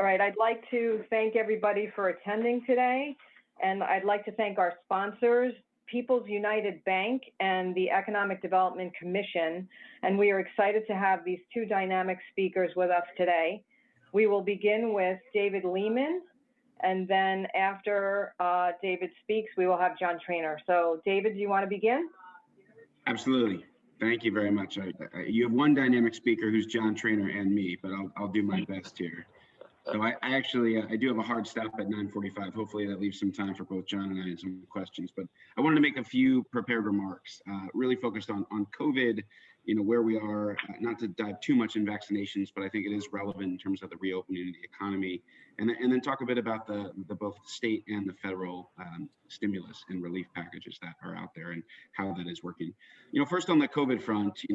All right, I'd like to thank everybody for attending today, and I'd like to thank our sponsors, People's United Bank and the Economic Development Commission, and we are excited to have these two dynamic speakers with us today. We will begin with David Lehman, and then after David speaks, we will have John Trainer. So David, do you want to begin? Absolutely. Thank you very much. You have one dynamic speaker who's John Trainer and me, but I'll do my best here. So I actually do have a hard stop at 9:45. Hopefully that leaves some time for both John and I and some questions. But I wanted to make a few prepared remarks, really focused on COVID, where we are, not to dive too much in vaccinations, but I think it is relevant in terms of the reopening of the economy, and then talk a bit about the both state and the federal stimulus and relief packages that are out there and how that is working. First on the COVID front,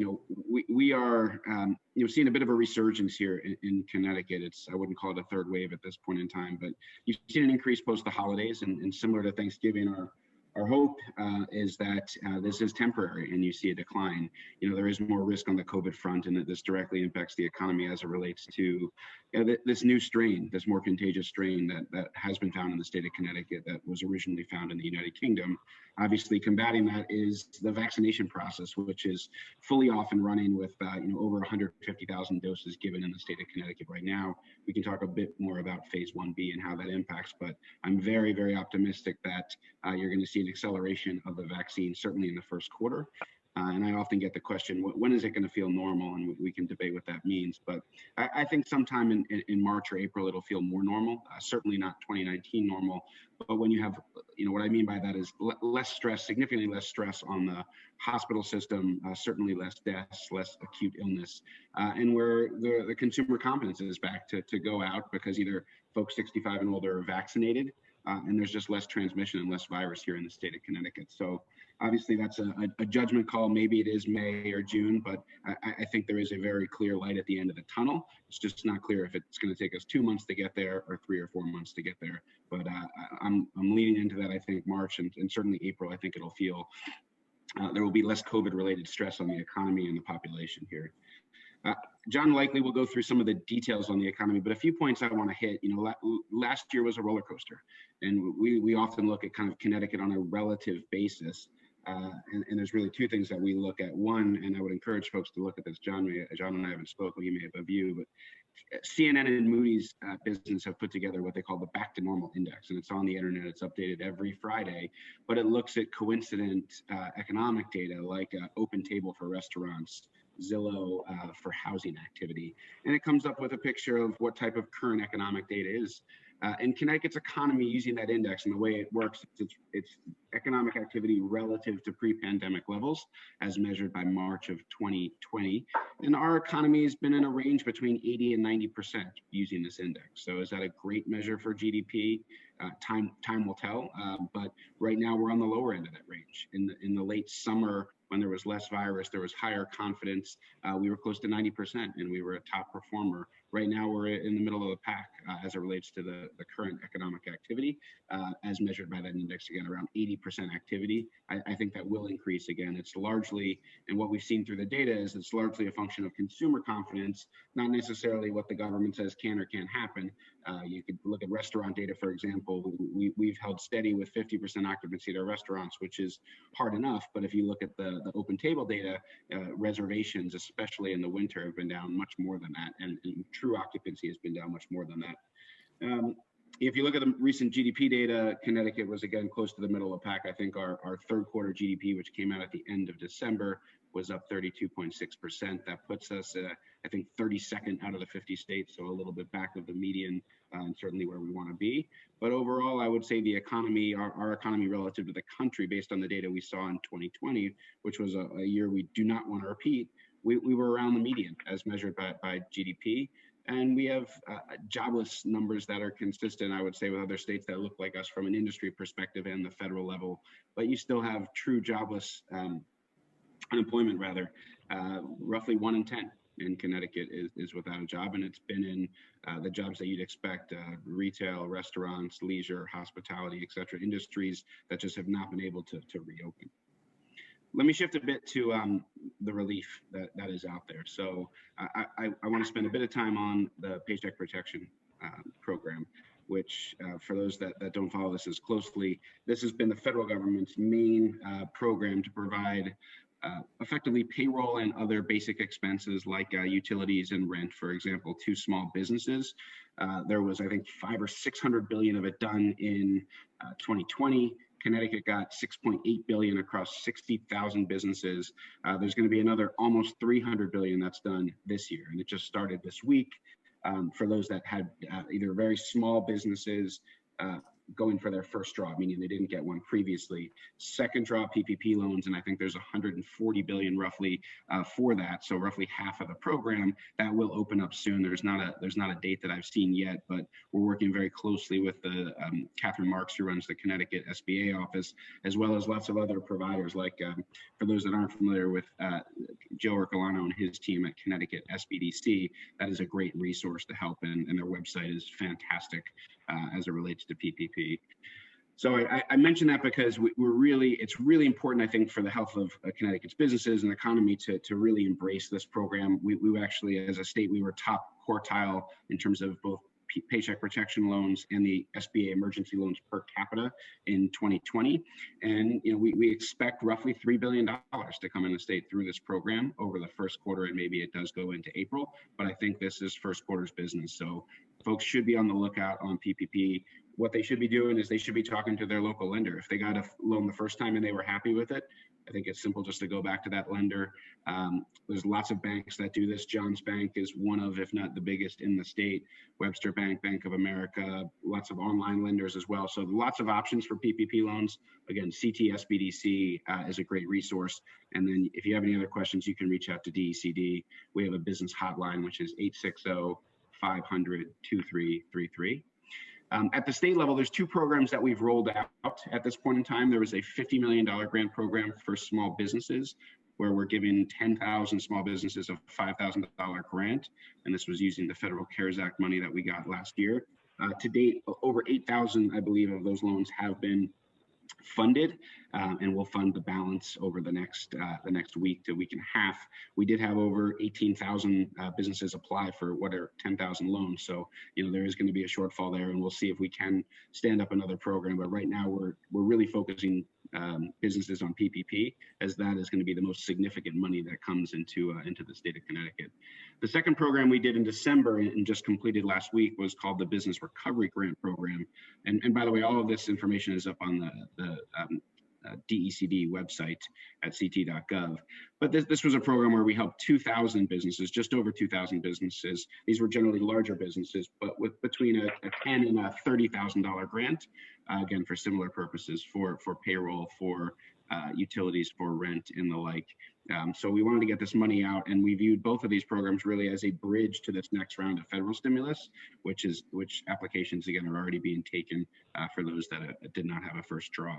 we are seeing a bit of a resurgence here in Connecticut. I wouldn't call it a third wave at this point in time, but you've seen an increase post the holidays, and similar to Thanksgiving, our hope is that this is temporary and you see a decline. There is more risk on the COVID front, and that this directly impacts the economy as it relates to this new strain, this more contagious strain that has been found in the state of Connecticut that was originally found in the United Kingdom. Obviously, combating that is the vaccination process, which is fully off and running with over 150,000 doses given in the state of Connecticut right now. We can talk a bit more about phase 1B and how that impacts, but I'm very, very optimistic that you're going to see an acceleration of the vaccine, certainly in the first quarter. And I often get the question, when is it going to feel normal? And we can debate what that means. But I think sometime in March or April, it'll feel more normal, certainly not 2019 normal. But when you have, what I mean by that is less stress, significantly less stress on the hospital system, certainly less deaths, less acute illness, and where the consumer confidence is back to go out because either folks 65 and older are vaccinated, and there's just less transmission and less virus here in the state of Connecticut. So obviously that's a judgment call. Maybe it is May or June, but I think there is a very clear light at the end of the tunnel. It's just not clear if it's going to take us 2 months to get there or 3 or 4 months to get there. But I'm leaning into that. I think March and certainly April, I think it'll feel there will be less COVID-related stress on the economy and the population here. John likely will go through some of the details on the economy, but a few points I want to hit. Last year was a roller coaster, and we often look at kind of Connecticut on a relative basis. And there's really two things that we look at. One, and I would encourage folks to look at this. John and I haven't spoken, you may have a view, but CNN and Moody's business have put together what they call the Back to Normal Index, and it's on the internet. It's updated every Friday, but it looks at coincident economic data like Open Table for restaurants, Zillow for housing activity, and it comes up with a picture of what type of current economic data is. And Connecticut's economy, using that index and the way it works, it's economic activity relative to pre-pandemic levels as measured by March of 2020. And our economy has been in a range between 80 and 90% using this index. So is that a great measure for GDP? Time will tell, but right now we're on the lower end of that range. In the late summer, when there was less virus, there was higher confidence. We were close to 90% and we were a top performer. Right now we're in the middle of the pack as it relates to the current economic activity, as measured by that index, again, around 80% activity. I think that will increase again. It's largely, and what we've seen through the data is it's largely a function of consumer confidence, not necessarily what the government says can or can't happen. You could look at restaurant data, for example. We've held steady with 50% occupancy at our restaurants, which is hard enough. But if you look at the Open Table data, reservations, especially in the winter, have been down much more than that. And true occupancy has been down much more than that. If you look at the recent GDP data, Connecticut was again close to the middle of the pack. I think our third quarter GDP, which came out at the end of December, was up 32.6%. That puts us, I think, 32nd out of the 50 states, so a little bit back of the median, and certainly where we want to be. But overall, I would say the economy, our economy relative to the country, based on the data we saw in 2020, which was a year we do not want to repeat, we were around the median as measured by GDP. And we have jobless numbers that are consistent, I would say, with other states that look like us from an industry perspective and the federal level. But you still have true jobless unemployment, rather. Roughly 1 in 10 in Connecticut is without a job, and it's been in the jobs that you'd expect: retail, restaurants, leisure, hospitality, et cetera, industries that just have not been able to reopen. Let me shift a bit to the relief that is out there. So I want to spend a bit of time on the Paycheck Protection program, which for those that don't follow this as closely, this has been the federal government's main program to provide effectively payroll and other basic expenses like utilities and rent, for example, to small businesses. There was, I think, 500 or 600 billion of it done in 2020. Connecticut got 6.8 billion across 60,000 businesses. There's going to be another almost 300 billion that's done this year, and it just started this week. For those that had either very small businesses going for their first draw, meaning they didn't get one previously. Second draw PPP loans, and I think there's 140 billion roughly for that. So roughly half of the program that will open up soon. There's not a date that I've seen yet, but we're working very closely with the Catherine Marks, who runs the Connecticut SBA office, as well as lots of other providers. Like for those that aren't familiar with Joe Ercolano and his team at Connecticut SBDC, that is a great resource to help, and their website is fantastic as it relates to PPP. So I mentioned that because it's really important, I think, for the health of Connecticut's businesses and economy to really embrace this program. We actually, as a state, we were top quartile in terms of both Paycheck Protection loans and the SBA emergency loans per capita in 2020. And we expect roughly $3 billion to come in the state through this program over the first quarter, and maybe it does go into April, but I think this is first quarter's business. So folks should be on the lookout on PPP. What they should be doing is they should be talking to their local lender. If they got a loan the first time and they were happy with it, I think it's simple just to go back to that lender. There's lots of banks that do this. Johns Bank is one of, if not the biggest in the state. Webster Bank, Bank of America, lots of online lenders as well. So lots of options for PPP loans. Again, CTSBDC is a great resource. And then if you have any other questions, you can reach out to DECD. We have a business hotline, which is 860-500-2333. At the state level, there's two programs that we've rolled out at this point in time. There was a $50 million grant program for small businesses, where we're giving 10,000 small businesses a $5,000 grant. And this was using the Federal CARES Act money that we got last year. To date, over 8,000, I believe, of those loans have been funded, and we'll fund the balance over the next week to week and a half. We did have over 18,000 businesses apply for what are 10,000 loans. So, there is going to be a shortfall there, and we'll see if we can stand up another program. But right now we're really focusing businesses on PPP, as that is going to be the most significant money that comes into the state of Connecticut. The second program we did in December and just completed last week was called the Business Recovery Grant Program. And by the way, all of this information is up on the DECD website at ct.gov. But this was a program where we helped 2,000 businesses, just over 2,000 businesses. These were generally larger businesses, but with between a $10,000 and a $30,000 grant, again, for similar purposes, for payroll, for utilities, for rent, and the like. So we wanted to get this money out, and we viewed both of these programs really as a bridge to this next round of federal stimulus, which applications, again, are already being taken for those that did not have a first draw.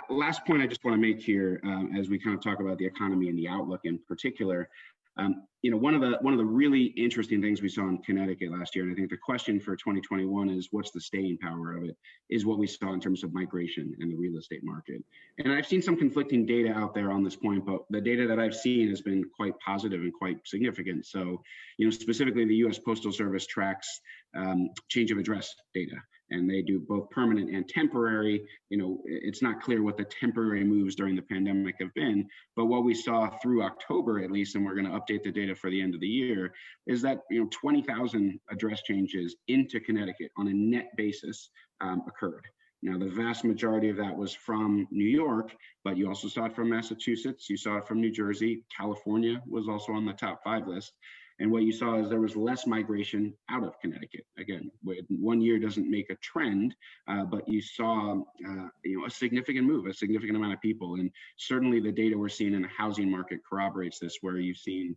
Last point I just want to make here, as we kind of talk about the economy and the outlook in particular, one of the really interesting things we saw in Connecticut last year, and I think the question for 2021 is what's the staying power of it, is what we saw in terms of migration in the real estate market. And I've seen some conflicting data out there on this point, but the data that I've seen has been quite positive and quite significant. So, specifically the U.S. Postal Service tracks change of address data, and they do both permanent and temporary. It's not clear what the temporary moves during the pandemic have been, but what we saw through October, at least, and we're going to update the data for the end of the year, is that 20,000 address changes into Connecticut on a net basis occurred. Now, the vast majority of that was from New York, but you also saw it from Massachusetts, you saw it from New Jersey, California was also on the top 5 list. And what you saw is there was less migration out of Connecticut. Again, 1 year doesn't make a trend, but you saw a significant move, a significant amount of people. And certainly the data we're seeing in the housing market corroborates this, where you've seen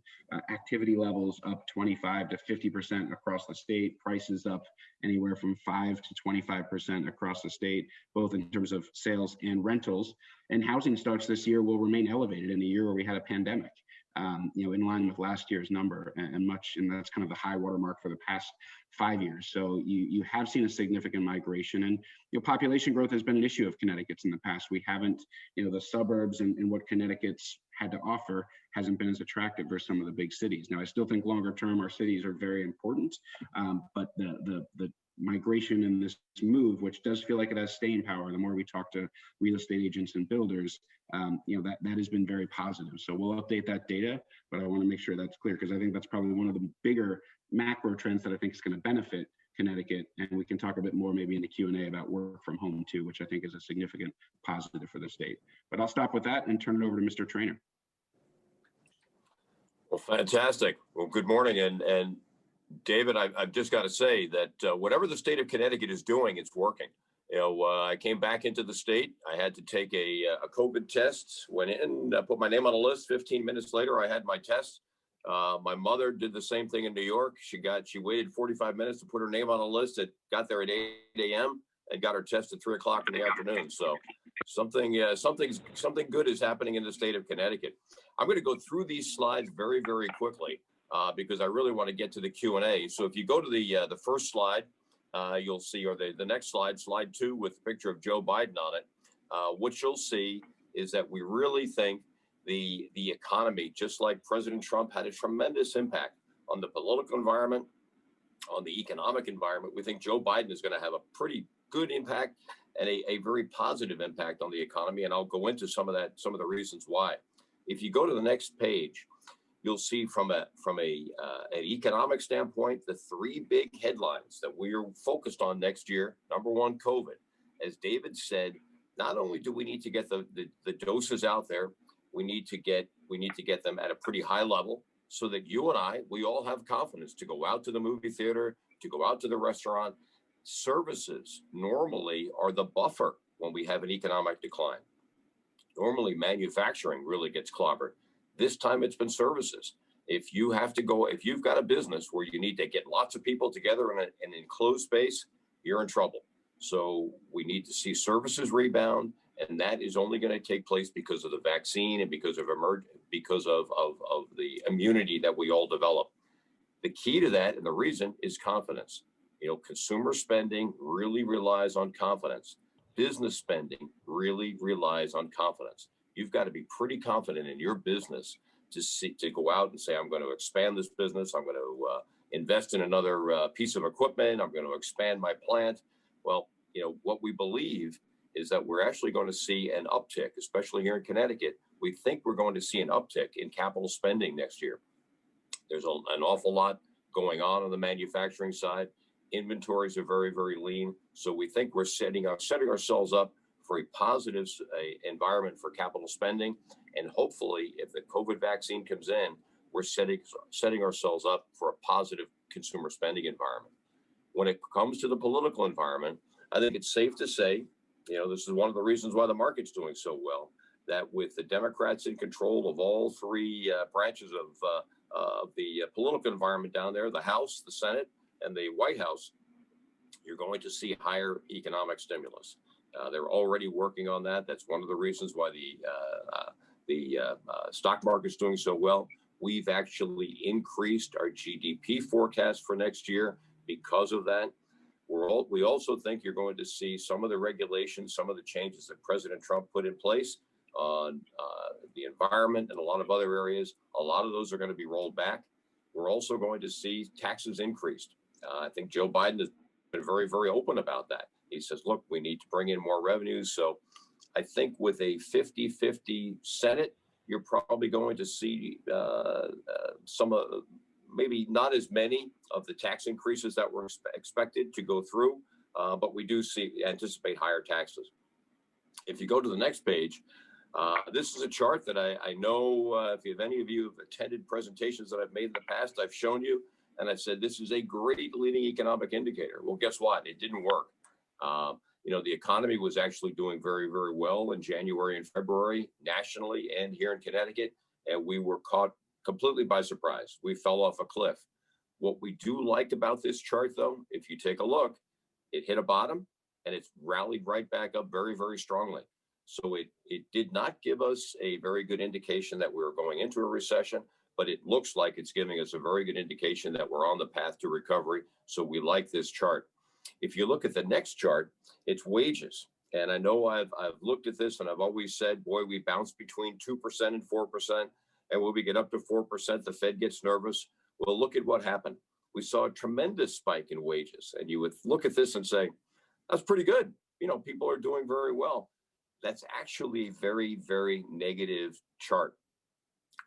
activity levels up 25 to 50% across the state, prices up anywhere from 5 to 25% across the state, both in terms of sales and rentals. And housing starts this year will remain elevated in a year where we had a pandemic. in line with last year's number and that's kind of the high watermark for the past 5 years. So you have seen a significant migration, and population growth has been an issue of Connecticut's in the past. We haven't, the suburbs and what Connecticut's had to offer hasn't been as attractive for some of the big cities. Now, I still think longer term our cities are very important, but the migration and this move, which does feel like it has staying power, the more we talk to real estate agents and builders, that has been very positive. So we'll update that data, but I want to make sure that's clear, because I think that's probably one of the bigger macro trends that I think is going to benefit Connecticut. And we can talk a bit more maybe in the Q&A about work from home too, which I think is a significant positive for the state. But I'll stop with that and turn it over to Mr. Trainer. Well, fantastic. Well, good morning. And David, I've just got to say that whatever the state of Connecticut is doing, it's working. I came back into the state. I had to take a COVID test, went in, put my name on a list. 15 minutes later, I had my test. My mother did the same thing in New York. She waited 45 minutes to put her name on a list. It got there at 8 a.m. and got her test at 3 o'clock in the afternoon. So something good is happening in the state of Connecticut. I'm going to go through these slides very, very quickly because I really want to get to the Q&A. So if you go to the first slide, you'll see, or the next slide, slide 2 with the picture of Joe Biden on it, what you'll see is that we really think the economy, just like President Trump, had a tremendous impact on the political environment, on the economic environment. We think Joe Biden is going to have a pretty good impact and a very positive impact on the economy. And I'll go into some of the reasons why. If you go to the next page, you'll see from an economic standpoint, the 3 big headlines that we are focused on next year. Number one, COVID. As David said, not only do we need to get the doses out there, we need to get them at a pretty high level so that you and we all have confidence to go out to the movie theater, to go out to the restaurant. Services normally are the buffer when we have an economic decline. Normally manufacturing really gets clobbered. This time it's been services. If you've got a business where you need to get lots of people together in an enclosed space, you're in trouble. So we need to see services rebound, and that is only going to take place because of the vaccine and because of the immunity that we all develop. The key to that and the reason is confidence. Consumer spending really relies on confidence. Business spending really relies on confidence. You've got to be pretty confident in your business to go out and say, I'm going to expand this business. I'm going to invest in another piece of equipment. I'm going to expand my plant. Well, what we believe is that we're actually going to see an uptick, especially here in Connecticut. We think we're going to see an uptick in capital spending next year. There's an awful lot going on the manufacturing side. Inventories are very, very lean. So we think we're setting ourselves up for a positive environment for capital spending. And hopefully, if the COVID vaccine comes in, we're setting ourselves up for a positive consumer spending environment. When it comes to the political environment, I think it's safe to say, this is one of the reasons why the market's doing so well, that with the Democrats in control of all 3 branches of the political environment down there, the House, the Senate, and the White House, you're going to see higher economic stimulus. They're already working on that. That's one of the reasons why the stock market's doing so well. We've actually increased our GDP forecast for next year because of that. We also think you're going to see some of the regulations, some of the changes that President Trump put in place on the environment and a lot of other areas. A lot of those are going to be rolled back. We're also going to see taxes increased. I think Joe Biden has been very, very open about that. He says, look, we need to bring in more revenues. So I think with a 50-50 Senate, you're probably going to see maybe not as many of the tax increases that were expected to go through, but we do anticipate higher taxes. If you go to the next page, this is a chart that I know if any of you have attended presentations that I've made in the past, I've shown you, and I've said this is a great leading economic indicator. Well, guess what? It didn't work. The economy was actually doing very, very well in January and February nationally and here in Connecticut, and we were caught completely by surprise. We fell off a cliff. What we do like about this chart, though, if you take a look, it hit a bottom and it's rallied right back up very, very strongly. So it did not give us a very good indication that we were going into a recession, but it looks like it's giving us a very good indication that we're on the path to recovery. So we like this chart. If you look at the next chart, it's wages. And I know I've looked at this and I've always said, boy, we bounce between 2% and 4%. And when we get up to 4%, the Fed gets nervous. Well, look at what happened. We saw a tremendous spike in wages. And you would look at this and say, that's pretty good. You know, people are doing very well. That's actually a very, very negative chart.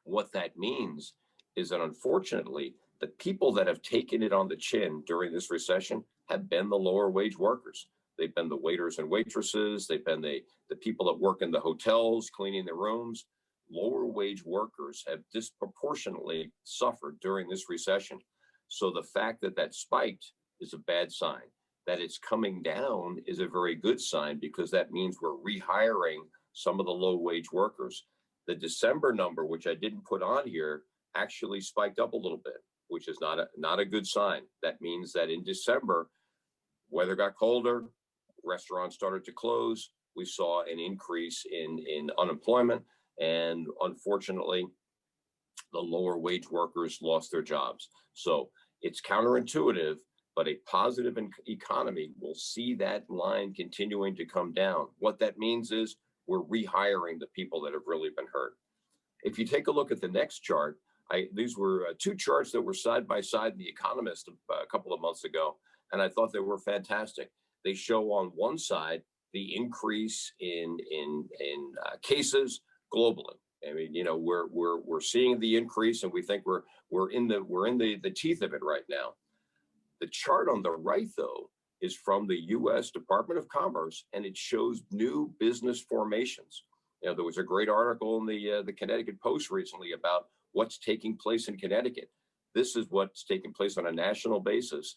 What that means is that unfortunately, the people that have taken it on the chin during this recession have been the lower wage workers. They've been the waiters and waitresses. They've been the people that work in the hotels, cleaning the rooms. Lower wage workers have disproportionately suffered during this recession. So the fact that that spiked is a bad sign. That it's coming down is a very good sign, because that means we're rehiring some of the low wage workers. The December number, which I didn't put on here, actually spiked up a little bit, which is not a good sign. That means that in December, weather got colder, restaurants started to close. We saw an increase in unemployment, and unfortunately, the lower wage workers lost their jobs. So it's counterintuitive, but a positive economy will see that line continuing to come down. What that means is we're rehiring the people that have really been hurt. If you take a look at the next chart, these were two charts that were side by side in The Economist a couple of months ago, and I thought they were fantastic. They show on one side the increase in cases globally. I mean, you know, we're seeing the increase, and we think we're in the teeth of it right now. The chart on the right, though, is from the U.S. Department of Commerce, and it shows new business formations. You know, there was a great article in the Connecticut Post recently about what's taking place in Connecticut. This is what's taking place on a national basis.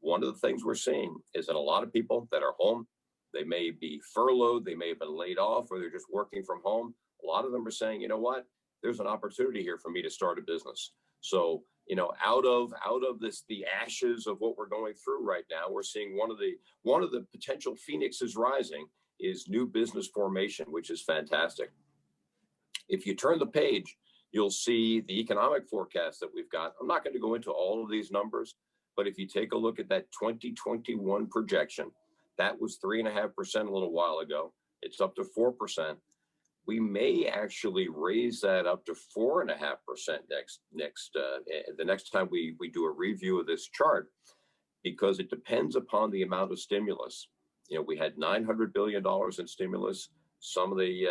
One of the things we're seeing is that a lot of people that are home, they may be furloughed, they may have been laid off, or they're just working from home. A lot of them are saying, you know what, there's an opportunity here for me to start a business. So, you know, out of this, the ashes of what we're going through right now, we're seeing one of the potential phoenixes rising is new business formation, which is fantastic. If you turn the page, you'll see the economic forecast that we've got. I'm not going to go into all of these numbers, but if you take a look at that 2021 projection, that was 3.5% a little while ago. It's up to 4%. We may actually raise that up to 4.5% the next time we do a review of this chart, because it depends upon the amount of stimulus. You know, we had $900 billion in stimulus. Some of the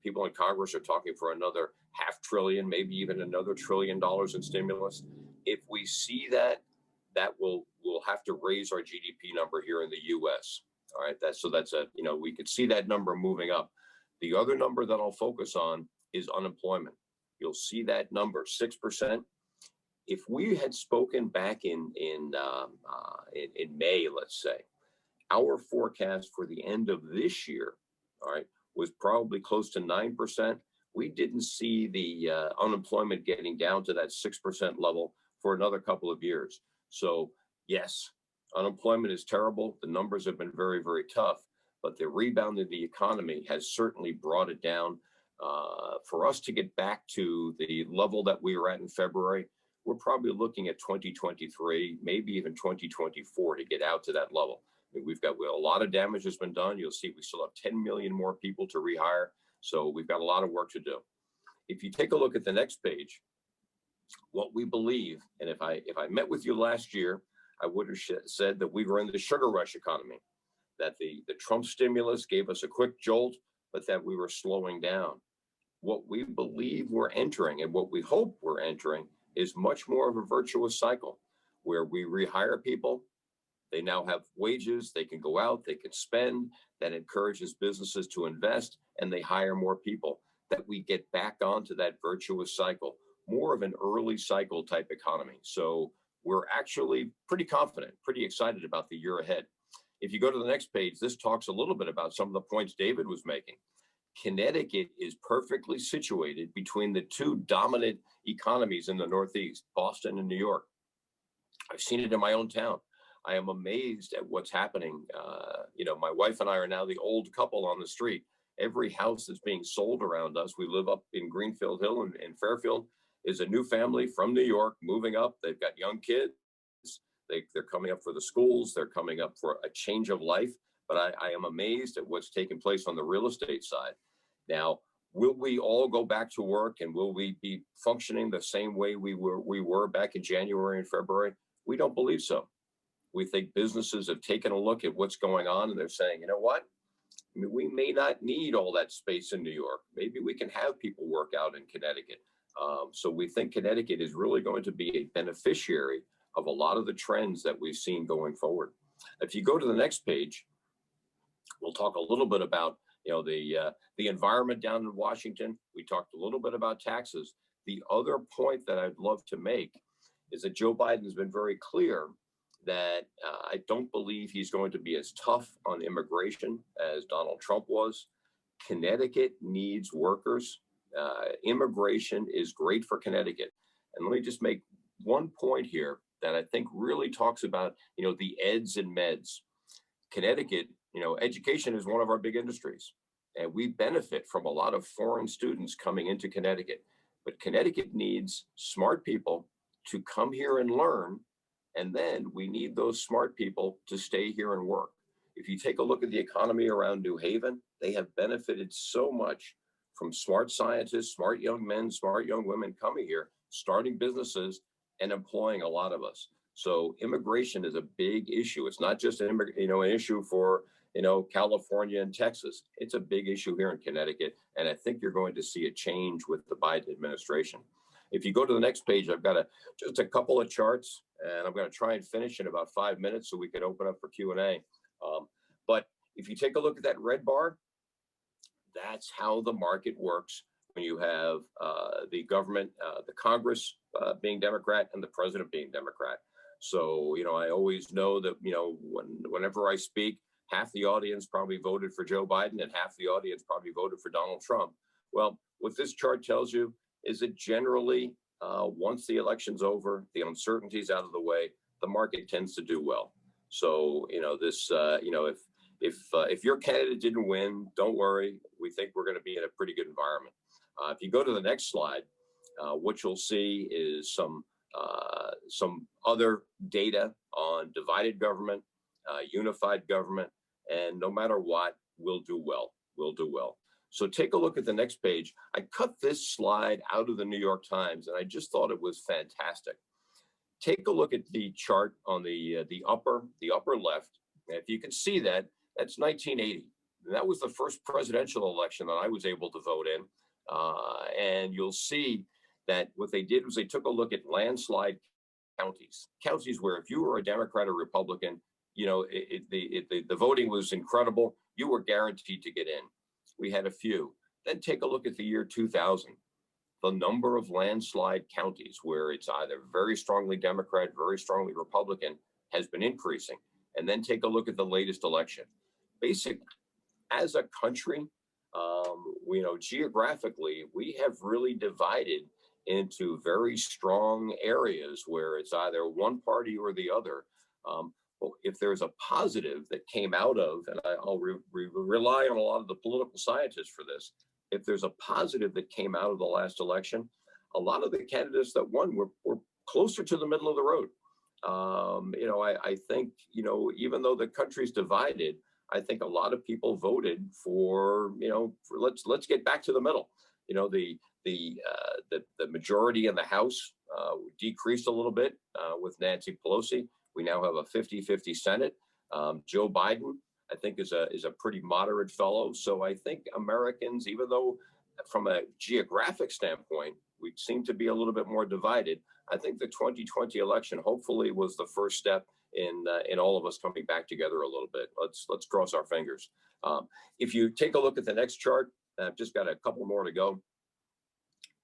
people in Congress are talking for another $500 billion, maybe even another $1 trillion in stimulus. If we see that we'll have to raise our GDP number here in the U.S. All right, that's we could see that number moving up. The other number that I'll focus on is unemployment. You'll see that number, 6%. If we had spoken back in May, let's say, our forecast for the end of this year, all right, was probably close to 9%. We didn't see the unemployment getting down to that 6% level for another couple of years. So yes, unemployment is terrible. The numbers have been very, very tough, but the rebound in the economy has certainly brought it down. For us to get back to the level that we were at in February, we're probably looking at 2023, maybe even 2024 to get out to that level. I mean, a lot of damage has been done. You'll see we still have 10 million more people to rehire. So we've got a lot of work to do. If you take a look at the next page, what we believe, and if I met with you last year, I would have said that we were in the sugar rush economy, that the Trump stimulus gave us a quick jolt, but that we were slowing down. What we believe we're entering and what we hope we're entering is much more of a virtuous cycle where we rehire people. They now have wages, they can go out, they can spend. That encourages businesses to invest, and they hire more people. That we get back onto that virtuous cycle, more of an early cycle type economy. So we're actually pretty confident, pretty excited about the year ahead. If you go to the next page, this talks a little bit about some of the points David was making. Connecticut is perfectly situated between the two dominant economies in the Northeast, Boston and New York. I've seen it in my own town. I am amazed at what's happening. My wife and I are now the old couple on the street. Every house that's being sold around us, we live up in Greenfield Hill and in Fairfield, is a new family from New York moving up. They've got young kids. They're coming up for the schools. They're coming up for a change of life. But I am amazed at what's taking place on the real estate side. Now, will we all go back to work, and will we be functioning the same way we were back in January and February? We don't believe so. We think businesses have taken a look at what's going on, and they're saying, you know what? I mean, we may not need all that space in New York. Maybe we can have people work out in Connecticut. So we think Connecticut is really going to be a beneficiary of a lot of the trends that we've seen going forward. If you go to the next page, we'll talk a little bit about the environment down in Washington. We talked a little bit about taxes. The other point that I'd love to make is that Joe Biden has been very clear that I don't believe he's going to be as tough on immigration as Donald Trump was. Connecticut needs workers. Immigration is great for Connecticut. And let me just make one point here that I think really talks about, the eds and meds. Connecticut, education is one of our big industries, and we benefit from a lot of foreign students coming into Connecticut. But Connecticut needs smart people to come here and learn, and then we need those smart people to stay here and work. If you take a look at the economy around New Haven, they have benefited so much from smart scientists, smart young men, smart young women coming here, starting businesses and employing a lot of us. So immigration is a big issue. It's not just an issue for California and Texas. It's a big issue here in Connecticut, and I think you're going to see a change with the Biden administration. If you go to the next page, I've got just a couple of charts, and I'm going to try and finish in about 5 minutes so we can open up for Q&A. But if you take a look at that red bar, that's how the market works when you have the government, the Congress being Democrat and the president being Democrat. So, I always know that, whenever I speak, half the audience probably voted for Joe Biden and half the audience probably voted for Donald Trump. Well, what this chart tells you is that generally, once the election's over, the uncertainty's out of the way, the market tends to do well. So, if your candidate didn't win, don't worry. We think we're going to be in a pretty good environment. If you go to the next slide, what you'll see is some other data on divided government, unified government, and no matter what, we'll do well. We'll do well. So take a look at the next page. I cut this slide out of the New York Times, and I just thought it was fantastic. Take a look at the chart on the upper left. And if you can see that, that's 1980. And that was the first presidential election that I was able to vote in. And you'll see that what they did was they took a look at landslide counties where if you were a Democrat or Republican, the voting was incredible. You were guaranteed to get in. We had a few. Then take a look at the year 2000. The number of landslide counties where it's either very strongly Democrat, very strongly Republican has been increasing. And then take a look at the latest election. Basically, as a country, geographically, we have really divided into very strong areas where it's either one party or the other. Well, if there's a positive that came out of, and I'll rely on a lot of the political scientists for this, if there's a positive that came out of the last election, a lot of the candidates that won were closer to the middle of the road. I think, even though the country's divided, I think a lot of people voted for let's get back to the middle. The majority in the House decreased a little bit with Nancy Pelosi. We now have a 50-50 Senate. Joe Biden, I think, is a pretty moderate fellow. So I think Americans, even though from a geographic standpoint, we seem to be a little bit more divided, I think the 2020 election hopefully was the first step in all of us coming back together a little bit. Let's cross our fingers. If you take a look at the next chart, I've just got a couple more to go.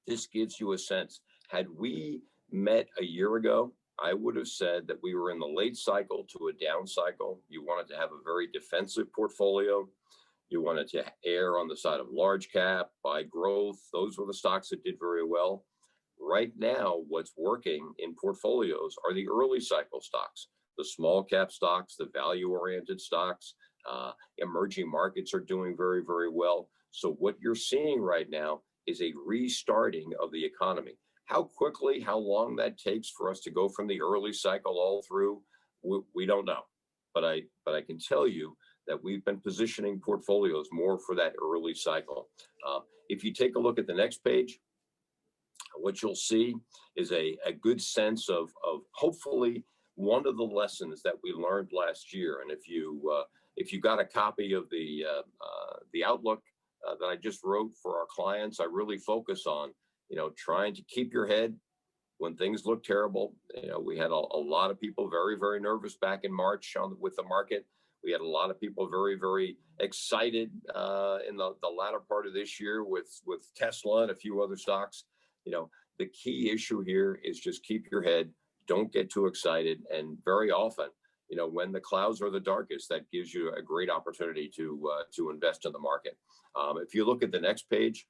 This gives you a sense. Had we met a year ago, I would have said that we were in the late cycle to a down cycle. You wanted to have a very defensive portfolio. You wanted to err on the side of large cap, buy growth. Those were the stocks that did very well. Right now, what's working in portfolios are the early cycle stocks, the small cap stocks, the value oriented stocks. Emerging markets are doing very, very well. So what you're seeing right now is a restarting of the economy. How quickly, how long that takes for us to go from the early cycle all through, we don't know. But I can tell you that we've been positioning portfolios more for that early cycle. If you take a look at the next page, what you'll see is a good sense of hopefully one of the lessons that we learned last year. And if you got a copy of the outlook that I just wrote for our clients, I really focus on, trying to keep your head when things look terrible. We had a lot of people very, very nervous back in March with the market. We had a lot of people very, very excited in the latter part of this year with Tesla and a few other stocks. The key issue here is just keep your head, don't get too excited. And very often, when the clouds are the darkest, that gives you a great opportunity to invest in the market. If you look at the next page,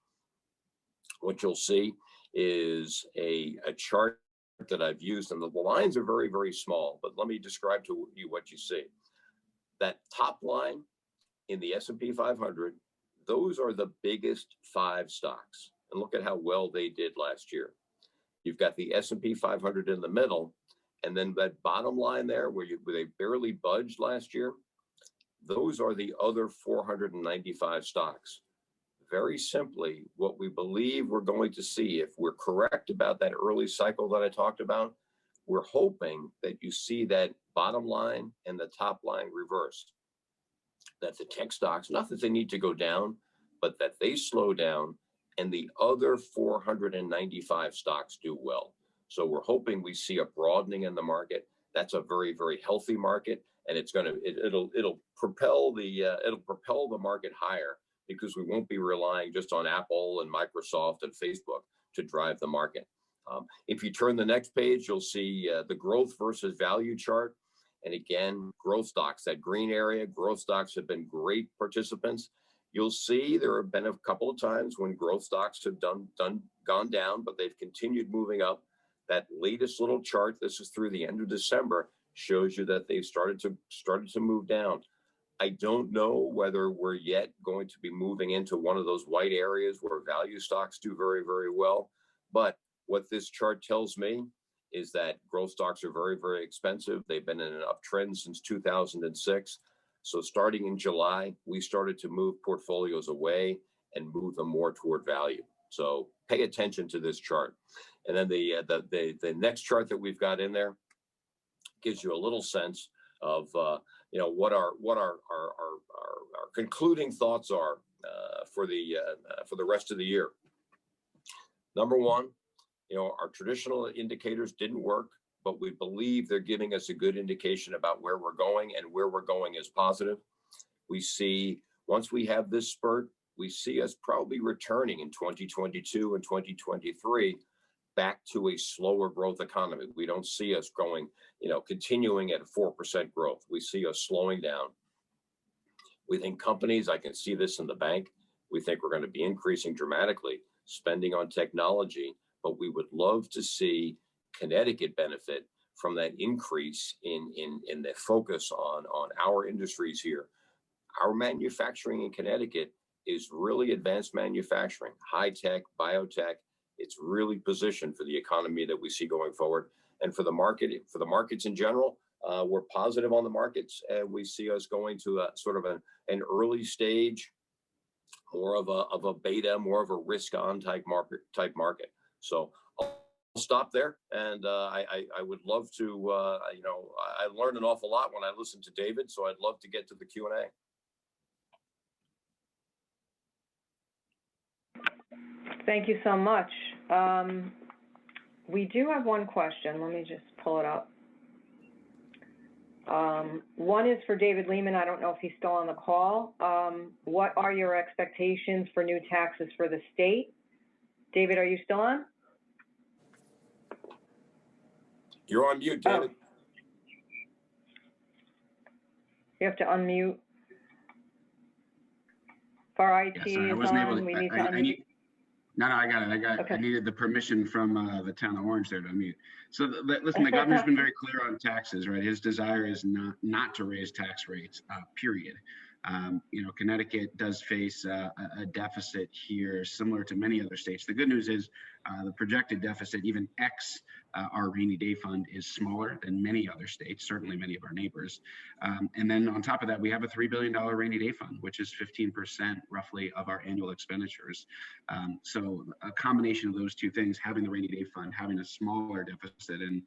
what you'll see is a chart that I've used, and the lines are very, very small, but let me describe to you what you see. That top line in the S&P 500, those are the biggest 5 stocks. And look at how well they did last year. You've got the S&P 500 in the middle, and then that bottom line there where they barely budged last year, those are the other 495 stocks. Very simply, what we believe we're going to see, if we're correct about that early cycle that I talked about, we're hoping that you see that bottom line and the top line reversed. That the tech stocks, not that they need to go down, but that they slow down and the other 495 stocks do well. So we're hoping we see a broadening in the market. That's a very, very healthy market, and it'll propel the market higher, because we won't be relying just on Apple and Microsoft and Facebook to drive the market. If you turn the next page, you'll see the growth versus value chart. And again, growth stocks, that green area, growth stocks have been great participants. You'll see there have been a couple of times when growth stocks have gone down, but they've continued moving up. That latest little chart, this is through the end of December, shows you that they've started to move down. I don't know whether we're yet going to be moving into one of those white areas where value stocks do very, very well. But what this chart tells me is that growth stocks are very, very expensive. They've been in an uptrend since 2006. So starting in July, we started to move portfolios away and move them more toward value. So pay attention to this chart. And then the next chart that we've got in there gives you a little sense of what our concluding thoughts are for the rest of the year. Number one, our traditional indicators didn't work, but we believe they're giving us a good indication about where we're going, and where we're going is positive. We see, once we have this spurt, we see us probably returning in 2022 and 2023 back to a slower growth economy. We don't see us going, continuing at 4% growth. We see us slowing down. We think companies, I can see this in the bank, we think we're going to be increasing dramatically spending on technology, but we would love to see Connecticut benefit from that increase in the focus on our industries here. Our manufacturing in Connecticut is really advanced manufacturing, high tech, biotech. It's really positioned for the economy that we see going forward. And for the markets in general, we're positive on the markets, and we see us going to a sort of an early stage, more of a beta, more of a risk on type market. So I'll stop there, and I would love to. I learned an awful lot when I listened to David, so I'd love to get to the Q&A. Thank you so much. We do have one question. Let me just pull it up. One is for David Lehman. I don't know if he's still on the call. What are your expectations for new taxes for the state? David, are you still on? You're on mute, David. Oh. You have to unmute. For IT Yeah, sorry, I is wasn't on. able to, We need to unmute. No, I got it. Okay. I needed the permission from the town of Orange there to unmute. So listen, the governor's been very clear on taxes, right? His desire is not to raise tax rates, period. Connecticut does face a deficit here similar to many other states. The good news is the projected deficit, even X our rainy day fund, is smaller than many other states, certainly many of our neighbors. And then on top of that, we have a $3 billion rainy day fund, which is 15% roughly of our annual expenditures. So a combination of those two things, having the rainy day fund, having a smaller deficit, and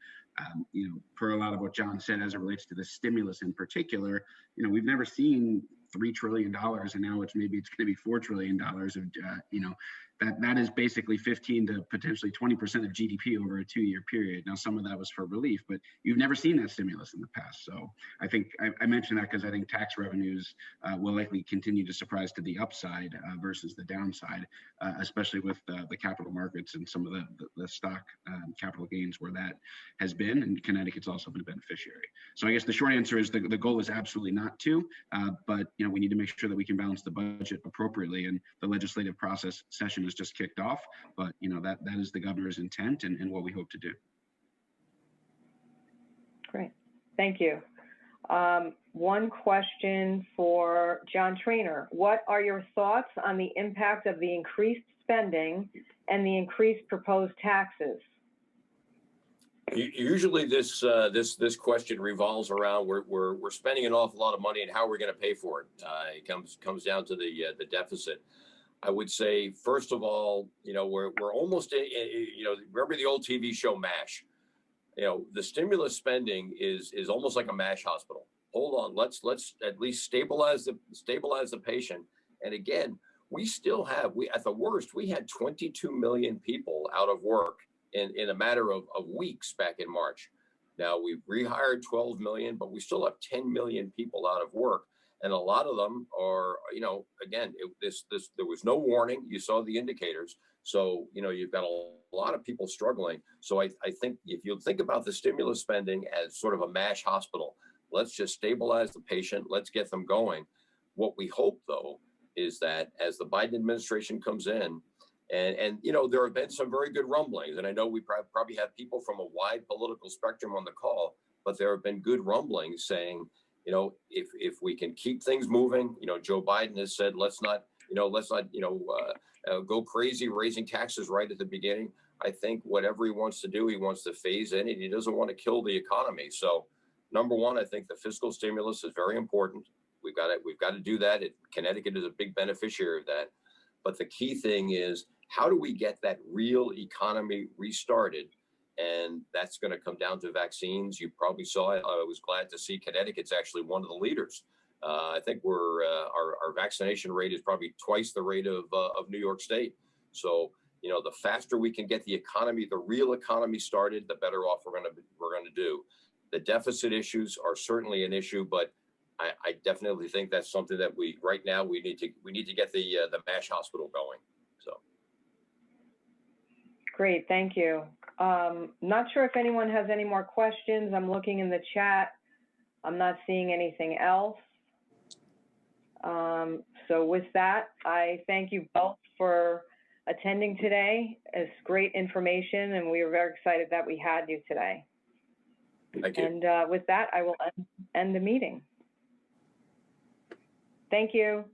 per a lot of what John said as it relates to the stimulus in particular, we've never seen $3 trillion, and now it's going to be $4 trillion of that is basically 15 to potentially 20% of GDP over a 2-year period. Now, some of that was for relief, but you've never seen that stimulus in the past. So I think I mentioned that because I think tax revenues will likely continue to surprise to the upside versus the downside, especially with the capital markets and some of the stock capital gains where that has been, and Connecticut's also been a beneficiary. So I guess the short answer is the goal is absolutely not to, but we need to make sure that we can balance the budget appropriately, and the legislative process session is just kicked off, but that is the governor's intent and what we hope to do. Great, thank you. One question for John Trainor. What are your thoughts on the impact of the increased spending and the increased proposed taxes? Usually this question revolves around we're spending an awful lot of money and how we're going to pay for it. It comes down to the deficit. I would say, first of all, we're almost, remember the old TV show MASH? The stimulus spending is almost like a MASH hospital. Hold on, let's at least stabilize the patient. And again, we still have, at the worst, we had 22 million people out of work in a matter of weeks back in March. Now we've rehired 12 million, but we still have 10 million people out of work. And a lot of them are, again, there was no warning. You saw the indicators. So, you've got a lot of people struggling. So I think if you think about the stimulus spending as sort of a MASH hospital, let's just stabilize the patient. Let's get them going. What we hope, though, is that as the Biden administration comes in, and there have been some very good rumblings, and I know we probably have people from a wide political spectrum on the call, but there have been good rumblings saying, if we can keep things moving, Joe Biden has said, let's not go crazy raising taxes right at the beginning. I think whatever he wants to do, he wants to phase in, and he doesn't want to kill the economy. So, number one, I think the fiscal stimulus is very important. We've got to do that. Connecticut is a big beneficiary of that. But the key thing is, how do we get that real economy restarted? And that's going to come down to vaccines. You probably saw it. I was glad to see Connecticut's actually one of the leaders. I think our vaccination rate is probably twice the rate of New York State. So, the faster we can get the economy, the real economy started, the better off we're going to do. The deficit issues are certainly an issue, but I definitely think that's something that right now we need to get the MASH hospital going. So. Great, thank you. Not sure if anyone has any more questions. I'm looking in the chat. I'm not seeing anything else. So with that, I thank you both for attending today. It's great information, and we are very excited that we had you today. Thank you. And with that, I will end the meeting. Thank you.